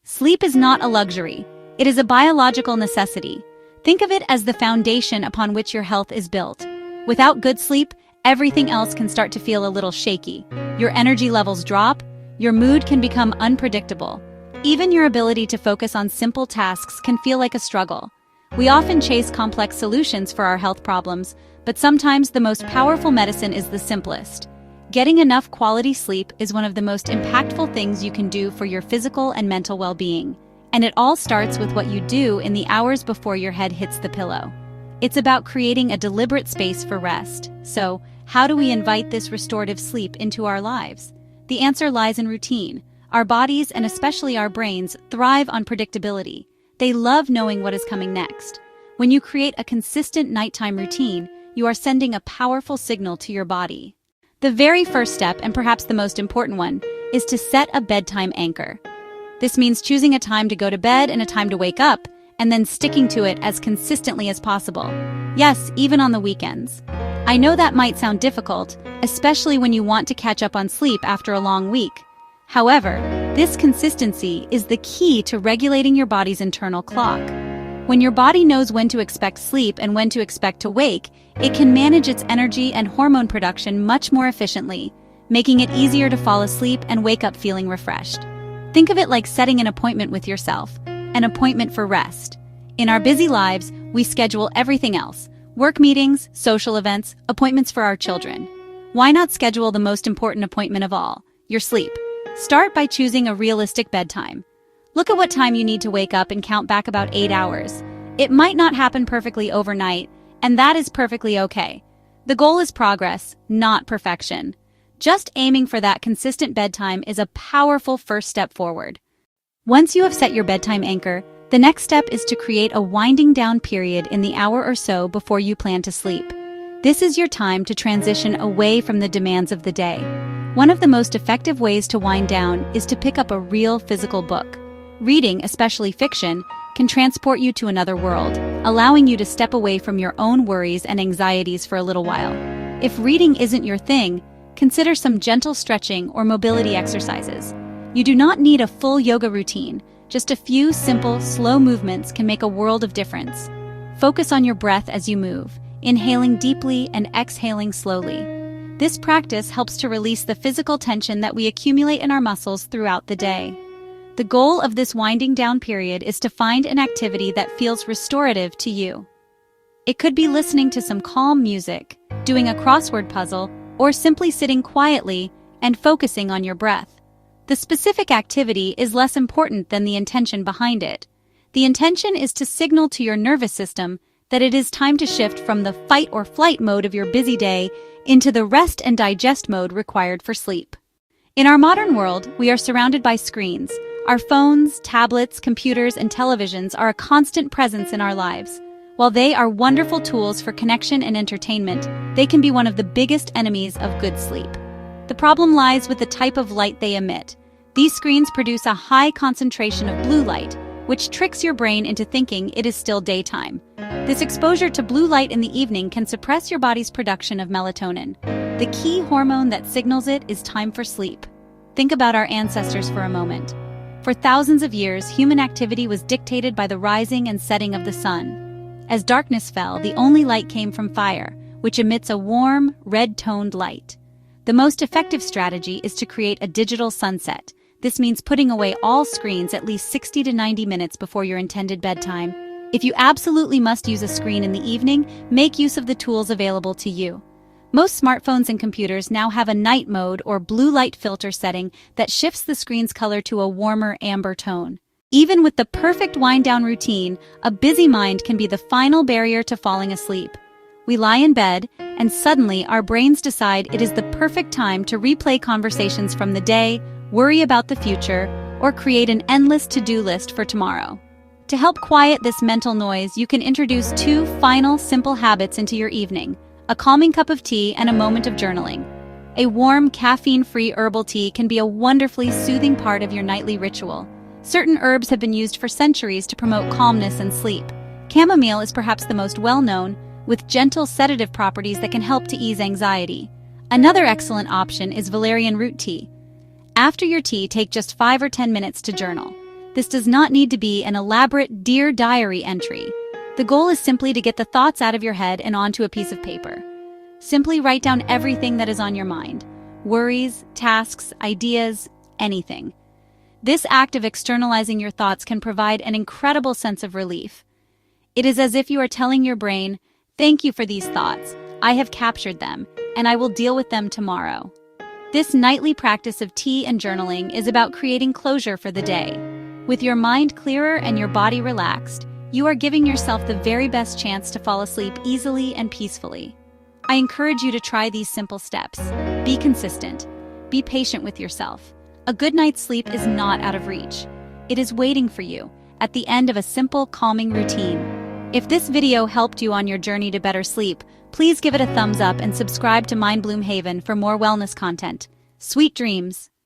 Sleep is not a luxury. It is a biological necessity. Think of it as the foundation upon which your health is built. Without good sleep, everything else can start to feel a little shaky. Your energy levels drop, your mood can become unpredictable. Even your ability to focus on simple tasks can feel like a struggle. We often chase complex solutions for our health problems, but sometimes the most powerful medicine is the simplest. Getting enough quality sleep is one of the most impactful things you can do for your physical and mental well-being. And it all starts with what you do in the hours before your head hits the pillow. It's about creating a deliberate space for rest. So, how do we invite this restorative sleep into our lives? The answer lies in routine. Our bodies, and especially our brains, thrive on predictability. They love knowing what is coming next. When you create a consistent nighttime routine, you are sending a powerful signal to your body. The very first step, and perhaps the most important one, is to set a bedtime anchor. This means choosing a time to go to bed and a time to wake up, and then sticking to it as consistently as possible. Yes, even on the weekends. I know that might sound difficult, especially when you want to catch up on sleep after a long week. However, this consistency is the key to regulating your body's internal clock. When your body knows when to expect sleep and when to expect to wake, it can manage its energy and hormone production much more efficiently, making it easier to fall asleep and wake up feeling refreshed. Think of it like setting an appointment with yourself, an appointment for rest. In our busy lives, we schedule everything else: work meetings, social events, appointments for our children. Why not schedule the most important appointment of all, your sleep? Start by choosing a realistic bedtime. Look at what time you need to wake up and count back about 8 hours. It might not happen perfectly overnight, and that is perfectly okay. The goal is progress, not perfection. Just aiming for that consistent bedtime is a powerful first step forward. Once you have set your bedtime anchor, the next step is to create a winding down period in the hour or so before you plan to sleep. This is your time to transition away from the demands of the day. One of the most effective ways to wind down is to pick up a real physical book. Reading, especially fiction, can transport you to another world, allowing you to step away from your own worries and anxieties for a little while. If reading isn't your thing, consider some gentle stretching or mobility exercises. You do not need a full yoga routine. Just a few simple, slow movements can make a world of difference. Focus on your breath as you move, inhaling deeply and exhaling slowly. This practice helps to release the physical tension that we accumulate in our muscles throughout the day. The goal of this winding down period is to find an activity that feels restorative to you. It could be listening to some calm music, doing a crossword puzzle, or simply sitting quietly and focusing on your breath. The specific activity is less important than the intention behind it. The intention is to signal to your nervous system that it is time to shift from the fight or flight mode of your busy day into the rest and digest mode required for sleep. In our modern world, we are surrounded by screens. Our phones, tablets, computers, and televisions are a constant presence in our lives. While they are wonderful tools for connection and entertainment, they can be one of the biggest enemies of good sleep. The problem lies with the type of light they emit. These screens produce a high concentration of blue light, which tricks your brain into thinking it is still daytime. This exposure to blue light in the evening can suppress your body's production of melatonin. The key hormone that signals it is time for sleep. Think about our ancestors for a moment. For thousands of years, human activity was dictated by the rising and setting of the sun. As darkness fell, the only light came from fire, which emits a warm, red-toned light. The most effective strategy is to create a digital sunset. This means putting away all screens at least 60 to 90 minutes before your intended bedtime. If you absolutely must use a screen in the evening, make use of the tools available to you. Most smartphones and computers now have a night mode or blue light filter setting that shifts the screen's color to a warmer amber tone. Even with the perfect wind-down routine, a busy mind can be the final barrier to falling asleep. We lie in bed, and suddenly our brains decide it is the perfect time to replay conversations from the day, worry about the future, or create an endless to-do list for tomorrow. To help quiet this mental noise, you can introduce 2 final, simple habits into your evening: a calming cup of tea and a moment of journaling. A warm, caffeine-free herbal tea can be a wonderfully soothing part of your nightly ritual. Certain herbs have been used for centuries to promote calmness and sleep. Chamomile is perhaps the most well-known, with gentle sedative properties that can help to ease anxiety. Another excellent option is valerian root tea. After your tea, take just 5 or 10 minutes to journal. This does not need to be an elaborate Dear Diary entry. The goal is simply to get the thoughts out of your head and onto a piece of paper. Simply write down everything that is on your mind. Worries, tasks, ideas, anything. This act of externalizing your thoughts can provide an incredible sense of relief. It is as if you are telling your brain, "Thank you for these thoughts. I have captured them, and I will deal with them tomorrow." This nightly practice of tea and journaling is about creating closure for the day. With your mind clearer and your body relaxed, you are giving yourself the very best chance to fall asleep easily and peacefully. I encourage you to try these simple steps. Be consistent. Be patient with yourself. A good night's sleep is not out of reach. It is waiting for you at the end of a simple, calming routine. If this video helped you on your journey to better sleep, please give it a thumbs up and subscribe to MindBloom Haven for more wellness content. Sweet dreams!